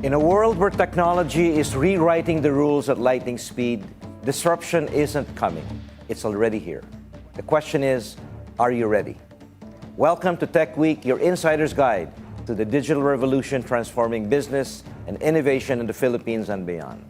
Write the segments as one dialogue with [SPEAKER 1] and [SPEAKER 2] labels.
[SPEAKER 1] In a world where technology is rewriting the rules at lightning speed, disruption isn't coming. It's already here. The question is, are you ready? Welcome to Tech Week, your insider's guide to the digital revolution transforming business and innovation in the Philippines and beyond.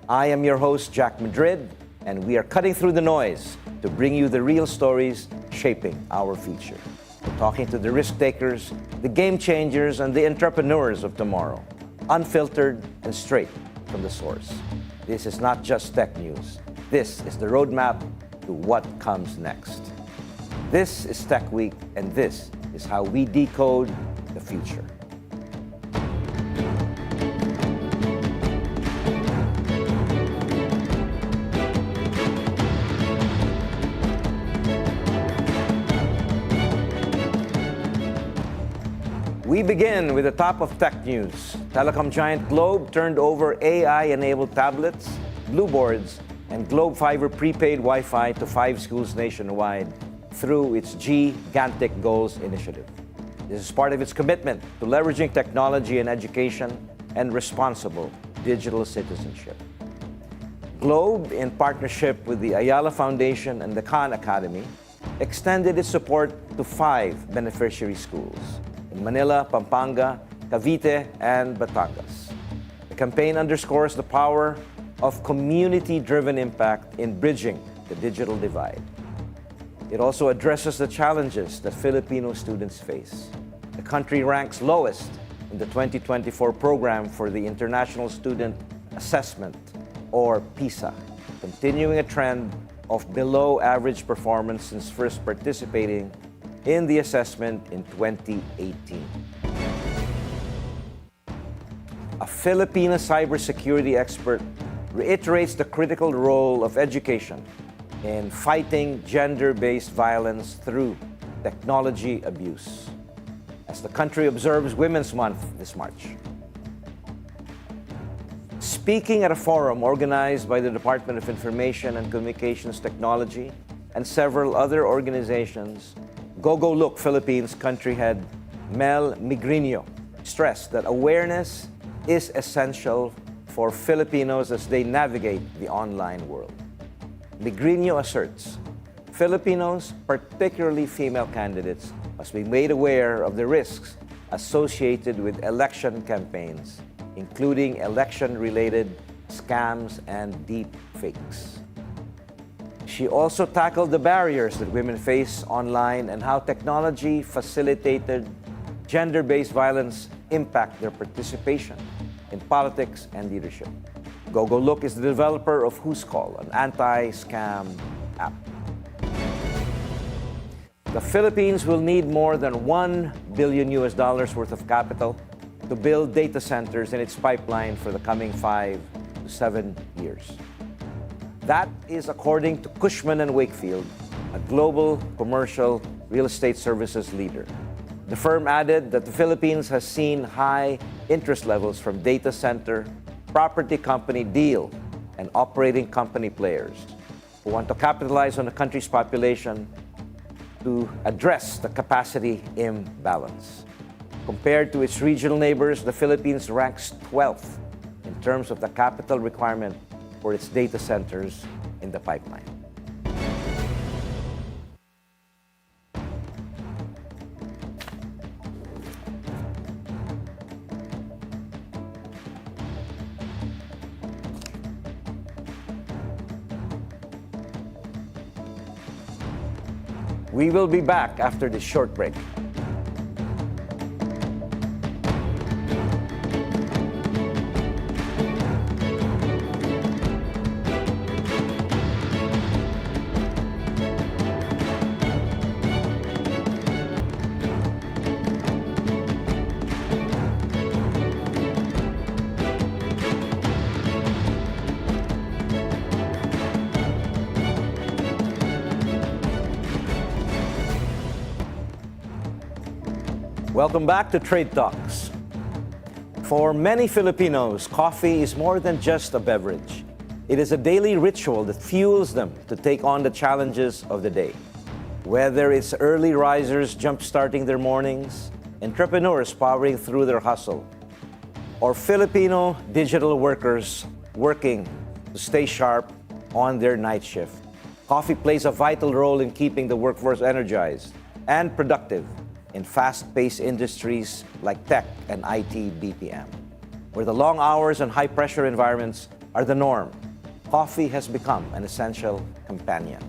[SPEAKER 1] I am your host, Jack Madrid, and we are cutting through the noise to bring you the real stories shaping our future. We're talking to the risk takers, the game changers, and the entrepreneurs of tomorrow. Unfiltered and straight from the source. This is not just tech news. This is the roadmap to what comes next. This is Tech Week, and this is how we decode the future. We begin with the top of tech news. Telecom giant Globe turned over AI-enabled tablets, blue boards, and Globe Fiber prepaid Wi-Fi to 5 schools nationwide through its Gigantic Goals initiative. This is part of its commitment to leveraging technology in education and responsible digital citizenship. Globe, in partnership with the Ayala Foundation and the Khan Academy, extended its support to 5 beneficiary schools in Manila, Pampanga, Cavite, and Batangas. The campaign underscores the power of community-driven impact in bridging the digital divide. It also addresses the challenges that Filipino students face. The country ranks lowest in the 2024 program for the International Student Assessment, or PISA, continuing a trend of below-average performance since first participating in the assessment in 2018. A Filipino cybersecurity expert reiterates the critical role of education in fighting gender-based violence through technology abuse, as the country observes Women's Month this March. Speaking at a forum organized by the Department of Information and Communications Technology and several other organizations, Go Philippines country head Mel Migrino stressed that awareness is essential for Filipinos as they navigate the online world. Migrino asserts Filipinos, particularly female candidates, must be made aware of the risks associated with election campaigns, including election-related scams and deep fakes. She also tackled the barriers that women face online and how technology facilitated gender-based violence impact their participation in politics and leadership. Go is the developer of Who's Call, an anti-scam app. The Philippines will need more than $1 billion worth of capital to build data centers in its pipeline for the coming 5 to 7 years. That is according to Cushman & Wakefield, a global commercial real estate services leader. The firm added that the Philippines has seen high interest levels from data center, property company deal, and operating company players who want to capitalize on the country's population to address the capacity imbalance. Compared to its regional neighbors, the Philippines ranks 12th in terms of the capital requirement for its data centers in the pipeline. We will be back after this short break. Welcome back to Trade Talks. For many Filipinos, coffee is more than just a beverage. It is a daily ritual that fuels them to take on the challenges of the day. Whether it's early risers jump-starting their mornings, entrepreneurs powering through their hustle, or Filipino digital workers working to stay sharp on their night shift. Coffee plays a vital role in keeping the workforce energized and productive in fast-paced industries like tech and IT-BPM, where the long hours and high-pressure environments are the norm. Coffee has become an essential companion.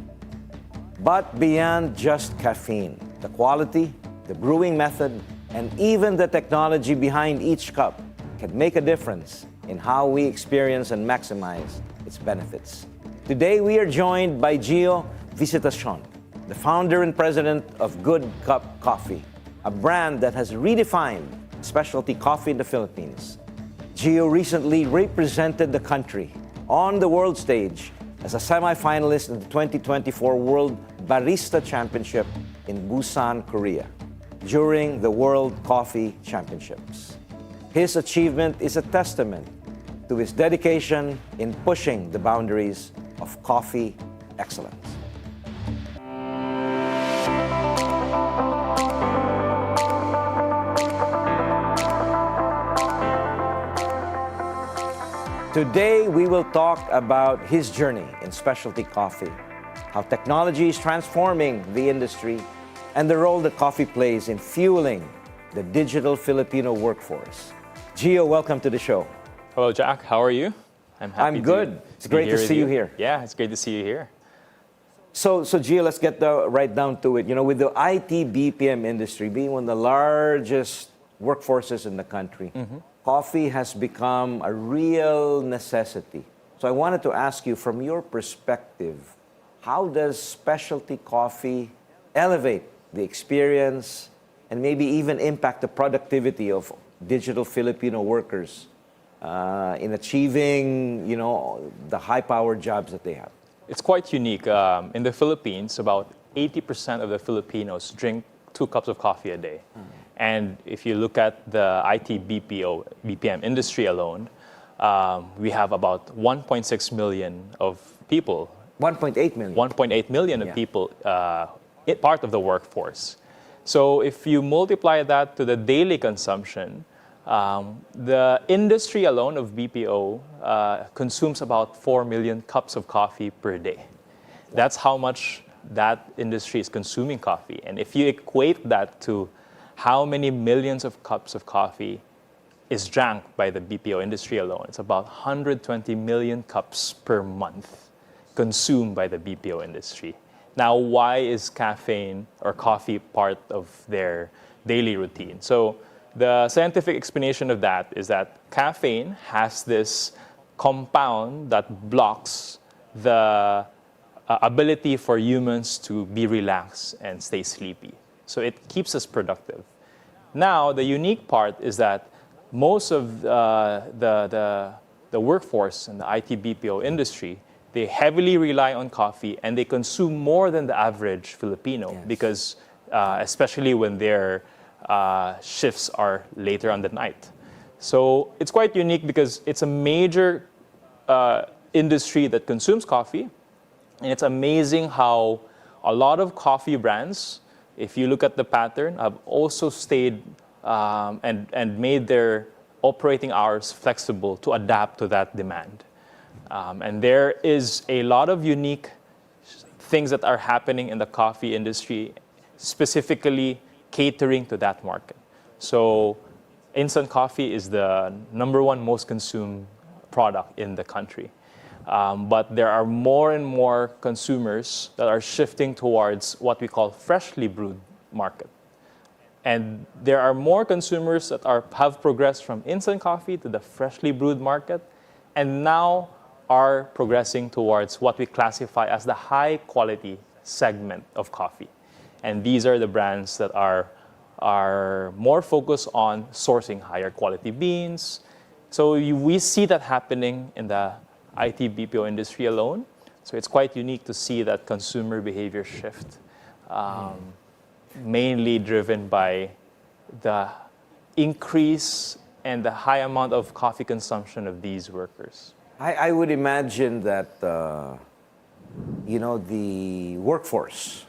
[SPEAKER 1] But beyond just caffeine, the quality, the brewing method, and even the technology behind each cup can make a difference in how we experience and maximize its benefits. Today, we are joined by Gio Visitacion, the founder and president of Good Cup Coffee, a brand that has redefined specialty coffee in the Philippines. Gio recently represented the country on the world stage as a semi-finalist in the 2024 World Barista Championship in Busan, Korea, during the World Coffee Championships. His achievement is a testament to his dedication in pushing the boundaries of coffee excellence. Today, we will talk about his journey in specialty coffee, how technology is transforming the industry, and the role that coffee plays in fueling the digital Filipino workforce. Gio, welcome to the show.
[SPEAKER 2] Hello, Jack. How are you?
[SPEAKER 1] I'm good. It's great to see you here.
[SPEAKER 2] Yeah, it's great to see you here.
[SPEAKER 1] So Gio, let's get right down to it. You know, with the IT-BPM industry being one of the largest workforces in the country, coffee has become a real necessity. So I wanted to ask you, from your perspective, how does specialty coffee elevate the experience and maybe even impact the productivity of digital Filipino workers in achieving, you know, the high-powered jobs that they have?
[SPEAKER 2] It's quite unique. In the Philippines, about 80% of the Filipinos drink 2 cups of coffee a day. And if you look at the IT-BPM industry alone, we have about 1.6 million of people.
[SPEAKER 1] 1.8 million.
[SPEAKER 2] 1.8 million of people part of the workforce. So if you multiply that to the daily consumption, the industry alone of BPO consumes about 4 million cups of coffee per day. That's how much that industry is consuming coffee. And if you equate that to how many millions of cups of coffee is drank by the BPO industry alone, it's about 120 million cups per month consumed by the BPO industry. Now, why is caffeine or coffee part of their daily routine? So the scientific explanation of that is that caffeine has this compound that blocks the ability for humans to be relaxed and stay sleepy. So it keeps us productive. Now, the unique part is that most of the workforce in the IT-BPO industry, they heavily rely on coffee and they consume more than the average Filipino because especially when their shifts are later on the night. So it's quite unique because it's a major industry that consumes coffee, and it's amazing how a lot of coffee brands, if you look at the pattern, have also stayed and made their operating hours flexible to adapt to that demand. And there is a lot of unique things that are happening in the coffee industry, specifically catering to that market. So instant coffee is the #1 most consumed product in the country. But there are more and more consumers that are shifting towards what we call freshly brewed market. And there are more consumers that have progressed from instant coffee to the freshly brewed market, and now are progressing towards what we classify as the high quality segment of coffee. And these are the brands that are more focused on sourcing higher quality beans. So we see that happening in the IT-BPO industry alone. So it's quite unique to see that consumer behavior shift, mainly driven by the increase and the high amount of coffee consumption of these workers.
[SPEAKER 1] I would imagine that, you know, the workforce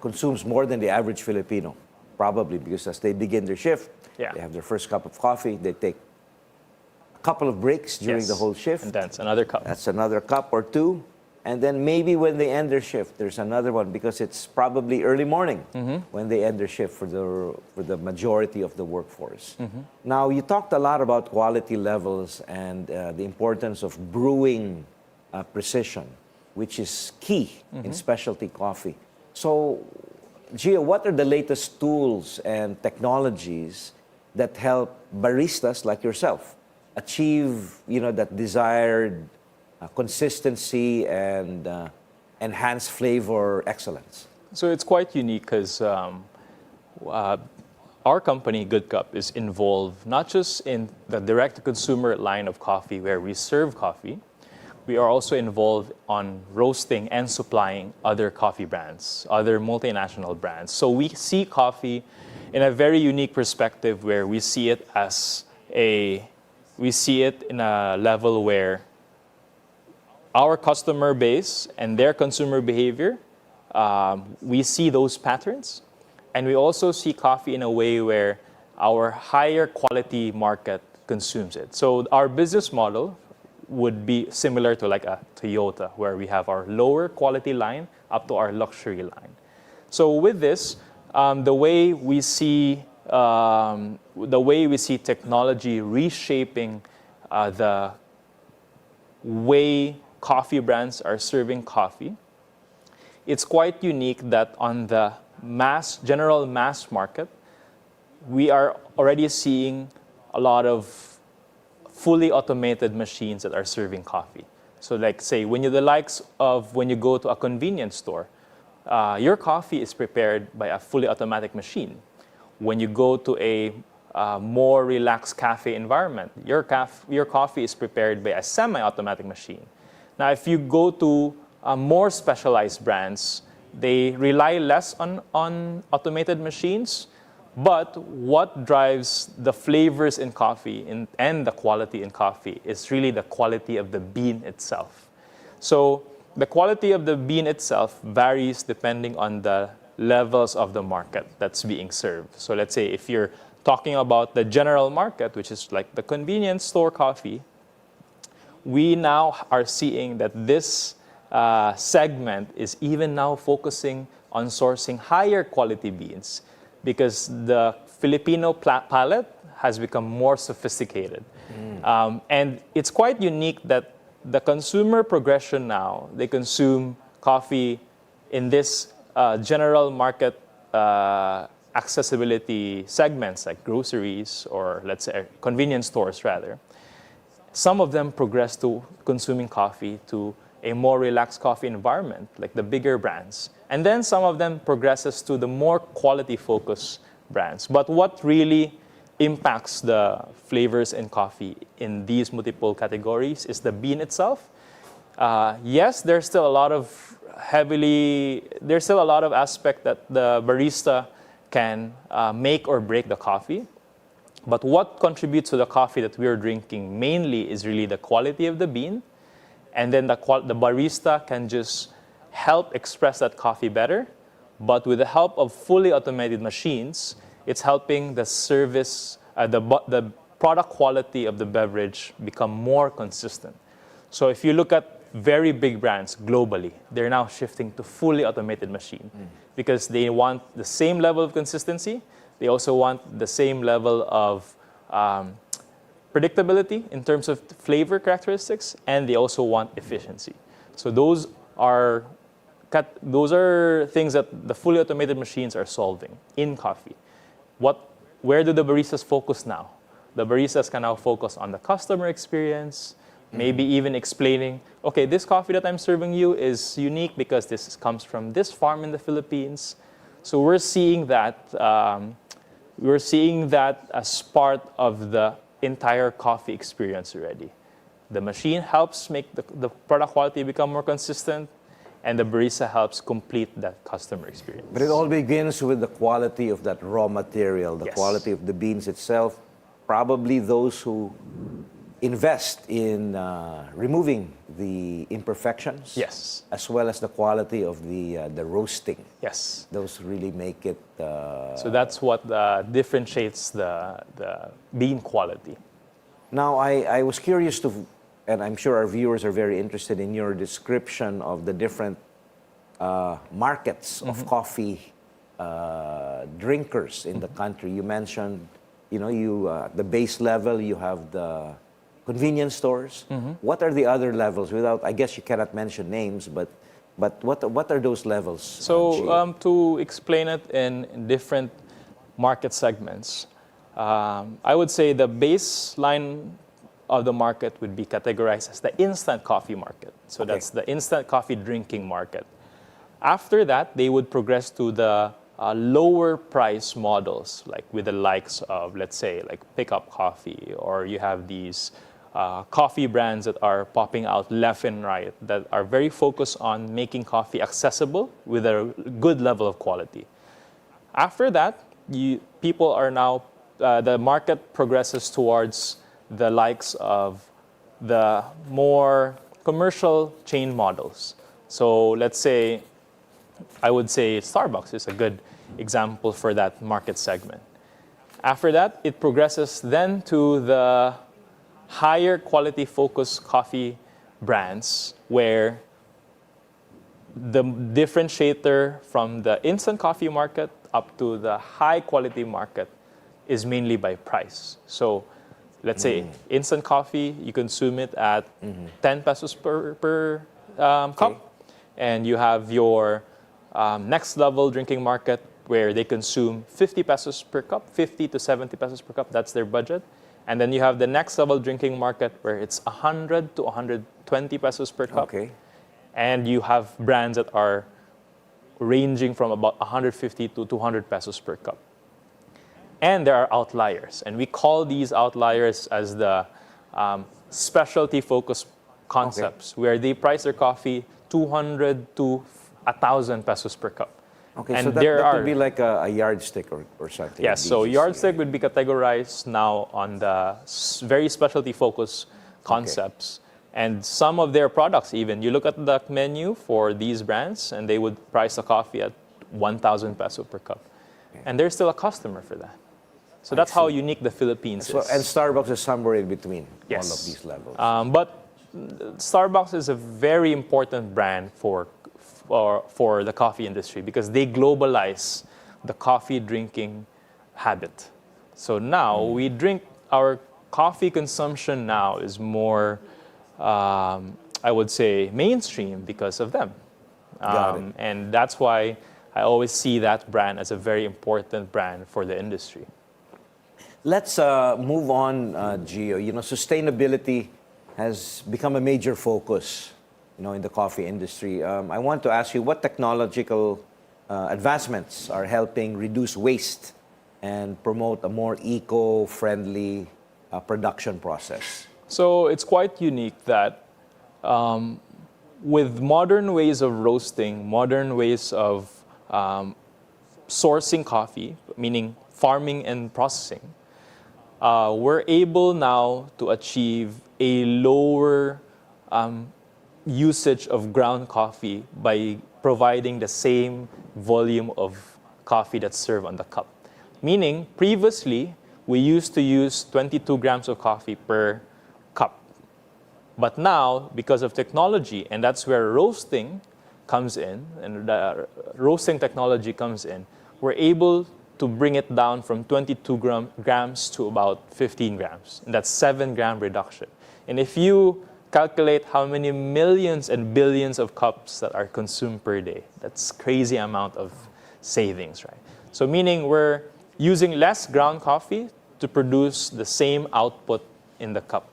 [SPEAKER 1] consumes more than the average Filipino, probably because as they begin their shift, they have their first cup of coffee, they take couple of breaks during
[SPEAKER 2] Yes.
[SPEAKER 1] the whole shift.
[SPEAKER 2] And that's another cup.
[SPEAKER 1] That's another cup or two. And then maybe when they end their shift, there's another one because it's probably early morning when they end their shift for the majority of the workforce. Now, you talked a lot about quality levels and the importance of brewing precision, which is key in specialty coffee. So, Gio, what are the latest tools and technologies that help baristas like yourself achieve, that desired consistency and enhanced flavor excellence?
[SPEAKER 2] So it's quite unique because our company, Good Cup, is involved not just in the direct-to-consumer line of coffee where we serve coffee, we are also involved on roasting and supplying other coffee brands, other multinational brands. So we see coffee in a very unique perspective where we see it in a level where our customer base and their consumer behavior, we see those patterns. And we also see coffee in a way where our higher quality market consumes it. So our business model would be similar to like a Toyota, where we have our lower quality line up to our luxury line. So with this, the way we see technology reshaping the way coffee brands are serving coffee, it's quite unique that on the general mass market, we are already seeing a lot of fully automated machines that are serving coffee. So like say, when you go to a convenience store, your coffee is prepared by a fully automatic machine. When you go to a more relaxed cafe environment, your coffee is prepared by a semi-automatic machine. Now, if you go to more specialized brands, they rely less on automated machines, but what drives the flavors in coffee and the quality in coffee is really the quality of the bean itself. So the quality of the bean itself varies depending on the levels of the market that's being served. So let's say if you're talking about the general market, which is like the convenience store coffee, we now are seeing that this segment is even now focusing on sourcing higher quality beans because the Filipino palate has become more sophisticated. And it's quite unique that the consumer progression now, they consume coffee in this general market accessibility segments like groceries or let's say convenience stores rather. Some of them progress to consuming coffee to a more relaxed coffee environment, like the bigger brands. And then some of them progresses to the more quality-focused brands. But what really impacts the flavors in coffee in these multiple categories is the bean itself. Yes, there's still a lot of aspect that the barista can make or break the coffee. But what contributes to the coffee that we are drinking mainly is really the quality of the bean. And then the barista can just help express that coffee better. But with the help of fully automated machines, it's helping the service, the product quality of the beverage become more consistent. So if you look at very big brands globally, they're now shifting to fully automated machine because they want the same level of consistency. They also want the same level of predictability in terms of flavor characteristics, and they also want efficiency. So those are things that the fully automated machines are solving in coffee. Where do the baristas focus now? The baristas can now focus on the customer experience, maybe even explaining, okay, this coffee that I'm serving you is unique because this comes from this farm in the Philippines. So we're seeing that as part of the entire coffee experience already. The machine helps make the product quality become more consistent, and the barista helps complete that customer experience.
[SPEAKER 1] But it all begins with the quality of that raw material, the
[SPEAKER 2] Yes.
[SPEAKER 1] quality of the beans itself. Probably those who invest in removing the imperfections,
[SPEAKER 2] Yes.
[SPEAKER 1] as well as the quality of the roasting.
[SPEAKER 2] Yes.
[SPEAKER 1] Those really make it.
[SPEAKER 2] So that's what differentiates the bean quality.
[SPEAKER 1] Now, I was curious to, and I'm sure our viewers are very interested in your description of the different markets of coffee drinkers in the country. You mentioned, the base level, you have the convenience stores. What are the other levels? Without, I guess you cannot mention names, but what are those levels?
[SPEAKER 2] So to explain it in different market segments, I would say the baseline of the market would be categorized as the instant coffee market. So that's the instant coffee drinking market. After that, they would progress to the lower price models, like with the likes of, let's say, like Pickup Coffee, or you have these coffee brands that are popping out left and right that are very focused on making coffee accessible with a good level of quality. After that, people are now, the market progresses towards the likes of the more commercial chain models. So let's say, I would say Starbucks is a good example for that market segment. After that, it progresses then to the higher quality focused coffee brands, where the differentiator from the instant coffee market up to the high quality market is mainly by price. So let's say instant coffee, you consume it at 10 pesos per cup, and you have your next level drinking market where they consume 50 pesos per cup, 50 to 70 pesos per cup, that's their budget. And then you have the next level drinking market where it's 100 to 120 pesos per cup. And you have brands that are ranging from about 150 to 200 pesos per cup. And there are outliers. And we call these outliers as the specialty focused concepts, where they price their coffee 200 to 1,000 pesos per cup.
[SPEAKER 1] And so that would be like a yardstick or something.
[SPEAKER 2] Yes, so yardstick would be categorized now on the very specialty focused concepts. And some of their products even, you look at the menu for these brands and they would price a coffee at 1,000 peso per cup. And there's still a customer for that. So that's how unique the Philippines is.
[SPEAKER 1] And Starbucks is somewhere in between all of these levels.
[SPEAKER 2] But Starbucks is a very important brand for the coffee industry because they globalize the coffee drinking habit. So now we drink, our coffee consumption now is more, I would say, mainstream because of them. And that's why I always see that brand as a very important brand for the industry.
[SPEAKER 1] Let's move on, Gio. Sustainability has become a major focus in the coffee industry. I want to ask you, what technological advancements are helping reduce waste and promote a more eco-friendly production process?
[SPEAKER 2] So it's quite unique that with modern ways of roasting, modern ways of sourcing coffee, meaning farming and processing, we're able now to achieve a lower usage of ground coffee by providing the same volume of coffee that's served on the cup. Meaning, previously, we used to use 22 grams of coffee per cup. But now, because of technology, and that's where roasting comes in, and the roasting technology comes in, we're able to bring it down from 22 grams to about 15 grams. And that's 7-gram reduction. And if you calculate how many millions and billions of cups that are consumed per day, that's crazy amount of savings, right? So meaning we're using less ground coffee to produce the same output in the cup.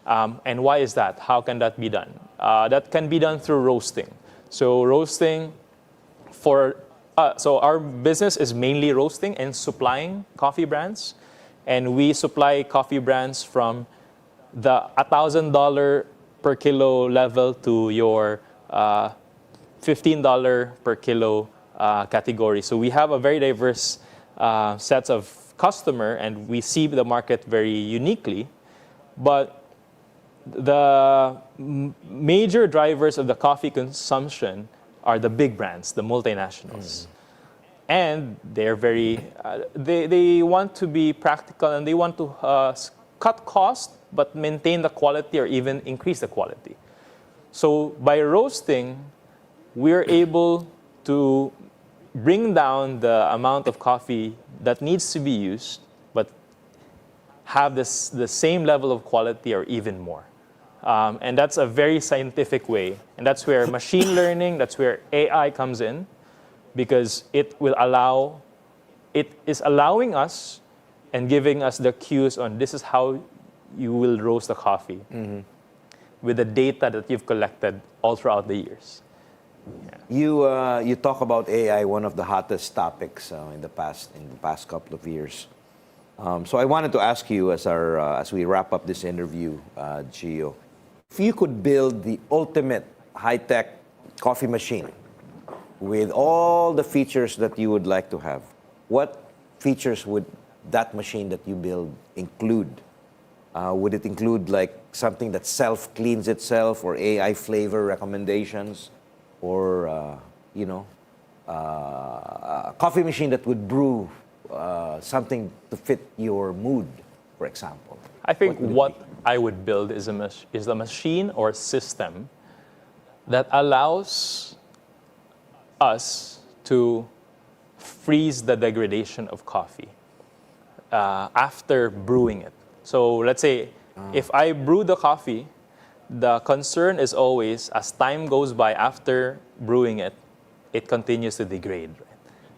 [SPEAKER 2] And why is that? How can that be done? That can be done through roasting. So roasting so our business is mainly roasting and supplying coffee brands. And we supply coffee brands from the $1,000 per kilo level to your $15 per kilo category. So we have a very diverse set of customer, and we see the market very uniquely. But the major drivers of the coffee consumption are the big brands, the multinationals. And they're very, they want to be practical, and they want to cut cost but maintain the quality or even increase the quality. So by roasting, we're able to bring down the amount of coffee that needs to be used, but have the same level of quality or even more. And that's a very scientific way. And that's where machine learning, that's where AI comes in, because it is allowing us and giving us the cues on this is how you will roast the coffee with the data that you've collected all throughout the years.
[SPEAKER 1] Yeah. You talk about AI, one of the hottest topics in the past couple of years. So I wanted to ask you as we wrap up this interview, Gio, if you could build the ultimate high-tech coffee machine with all the features that you would like to have, what features would that machine that you build include? Would it include like something that self-cleans itself, or AI flavor recommendations, or a coffee machine that would brew something to fit your mood, for example?
[SPEAKER 2] I think what I would build is a machine or system that allows us to freeze the degradation of coffee after brewing it. So let's say if I brew the coffee, the concern is always, as time goes by after brewing it, it continues to degrade. Right?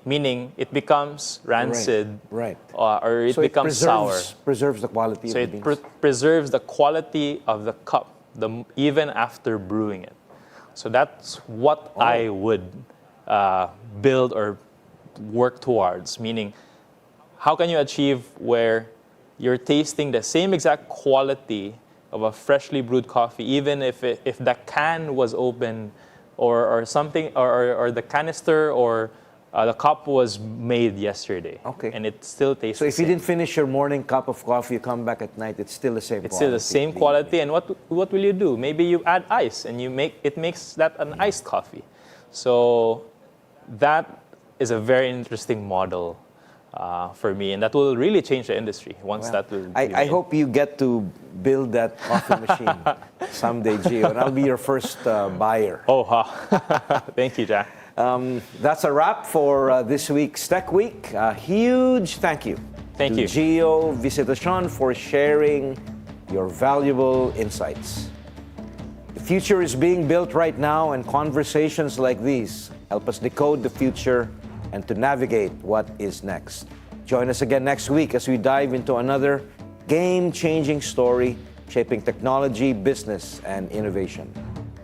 [SPEAKER 2] Meaning it becomes rancid,
[SPEAKER 1] right.
[SPEAKER 2] Or it becomes sour.
[SPEAKER 1] Preserves the quality
[SPEAKER 2] So
[SPEAKER 1] of the
[SPEAKER 2] it
[SPEAKER 1] beans.
[SPEAKER 2] preserves the quality of the cup, even after brewing it. So that's what I would build or work towards. Meaning, how can you achieve where you're tasting the same exact quality of a freshly brewed coffee, even if the can was open, or something, or the canister or the cup was made yesterday, and it still tastes
[SPEAKER 1] so
[SPEAKER 2] the
[SPEAKER 1] if you
[SPEAKER 2] same.
[SPEAKER 1] didn't finish your morning cup of coffee, you come back at night, it's still the same
[SPEAKER 2] It's
[SPEAKER 1] quality.
[SPEAKER 2] still the same quality, and what will you do? Maybe you add ice, and it makes that an iced coffee. So that is a very interesting model for me, and that will really change the industry once that will be
[SPEAKER 1] I
[SPEAKER 2] made.
[SPEAKER 1] hope you get to build that coffee machine someday, Gio, and I'll be your first buyer.
[SPEAKER 2] Oh, thank you, Jack.
[SPEAKER 1] That's a wrap for this week's Tech Week. A huge thank you to Gio Visitacion for sharing your valuable insights. The future is being built right now, and conversations like these help us decode the future and to navigate what is next. Join us again next week as we dive into another game-changing story shaping technology, business, and innovation.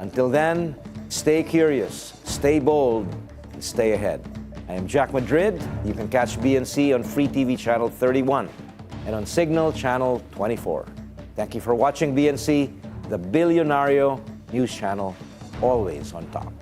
[SPEAKER 1] Until then, stay curious, stay bold, and stay ahead. I am Jack Madrid. You can catch BNC on Free TV Channel 31 and on Signal Channel 24. Thank you for watching BNC, the Bilyonaryo news channel, always on top.